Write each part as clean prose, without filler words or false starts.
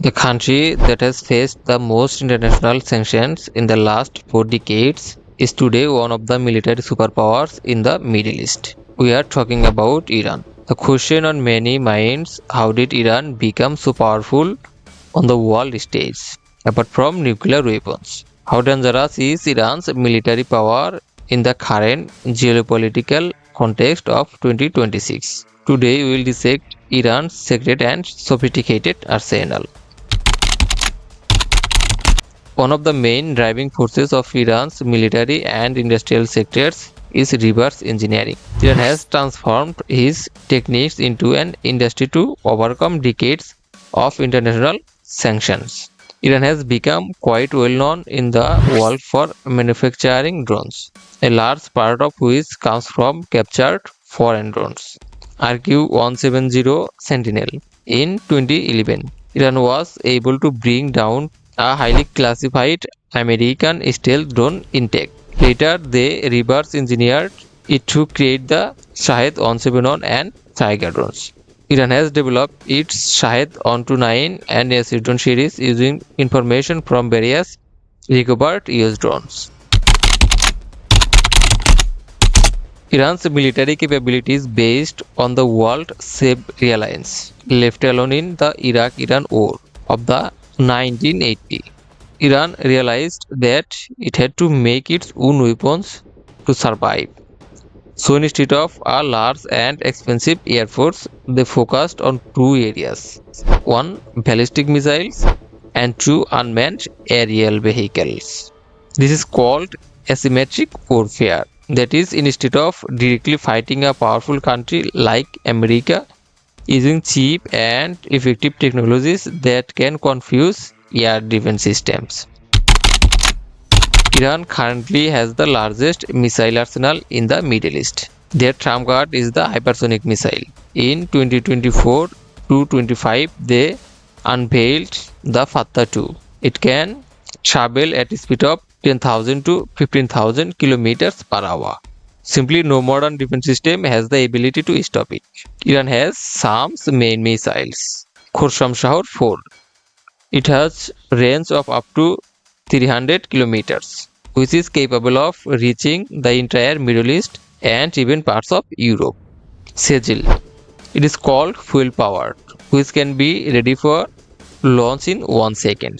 The country that has faced the most international sanctions in the last 4 decades is today one of the military superpowers in the Middle East. We are talking about Iran. The question on many minds: how did Iran become so powerful on the world stage? Apart from nuclear weapons, how dangerous is Iran's military power in the current geopolitical context of 2026? Today we will dissect Iran's secret and sophisticated arsenal. One of the main driving forces of Iran's military and industrial sectors is reverse engineering. Iran has transformed its techniques into an industry to overcome decades of international sanctions. Iran has become quite well known in the world for manufacturing drones, a large part of which comes from captured foreign drones. RQ-170 Sentinel. In 2011, Iran was able to bring down a highly classified American stealth drone intact. Later, they reverse engineered it to create the Shahed 171 and Tiger drones. Iran has developed its Shahed 129 and S drone series using information from various recovered US drones. Iran's military capability is based on the World Safe Alliance, left alone in the Iraq-Iran War of the 1980. Iran realized that it had to make its own weapons to survive. So instead of a large and expensive air force, they focused on two areas: one, ballistic missiles, and two, unmanned aerial vehicles. This is called asymmetric warfare. That is, instead of directly fighting a powerful country like America, using cheap and effective technologies that can confuse air defense systems. Iran currently has the largest missile arsenal in the Middle East. Their trump card is the hypersonic missile. In 2024 to 25, they unveiled the Fatah 2. It can travel at a speed of 10,000 to 15,000 kilometers per hour. Simply no modern defense system has the ability to stop it. Iran has Shams main missiles. Khorsham Shahar 4. It has range of up to 300 kilometers, which is capable of reaching the entire Middle East and even parts of Europe. Sejil. It is called fuel powered, which can be ready for launch in 1 second.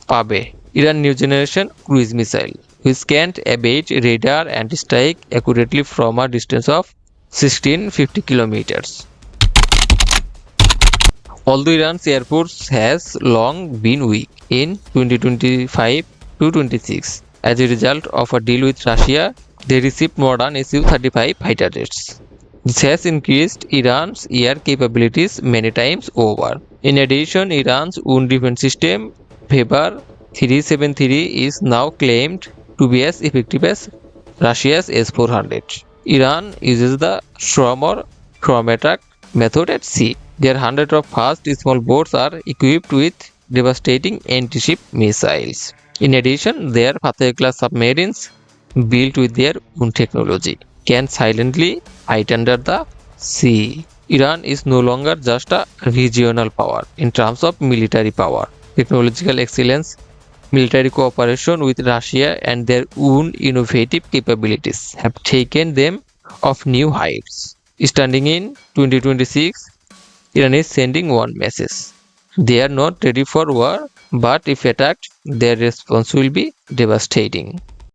Pabe. Iran new generation cruise missile, which can evade radar and strike accurately from a distance of 1650 kilometers. Although Iran's air force has long been weak in 2025 to 26, as a result of a deal with Russia, they received modern Su-35 fighter jets. This has increased Iran's air capabilities many times over. In addition, Iran's own defense system, Weber 373, is now claimed to be as effective as Russia's S-400. Iran uses the SHORM or SHORM attack method at sea. Their hundreds of fast small boats are equipped with devastating anti-ship missiles. In addition, their Fateh-class submarines, built with their own technology, can silently fight under the sea. Iran is no longer just a regional power in terms of military power, technological excellence, military cooperation with Russia, and their own innovative capabilities have taken them off new heights. Standing in 2026, Iran is sending one message: they are not ready for war, but if attacked, their response will be devastating.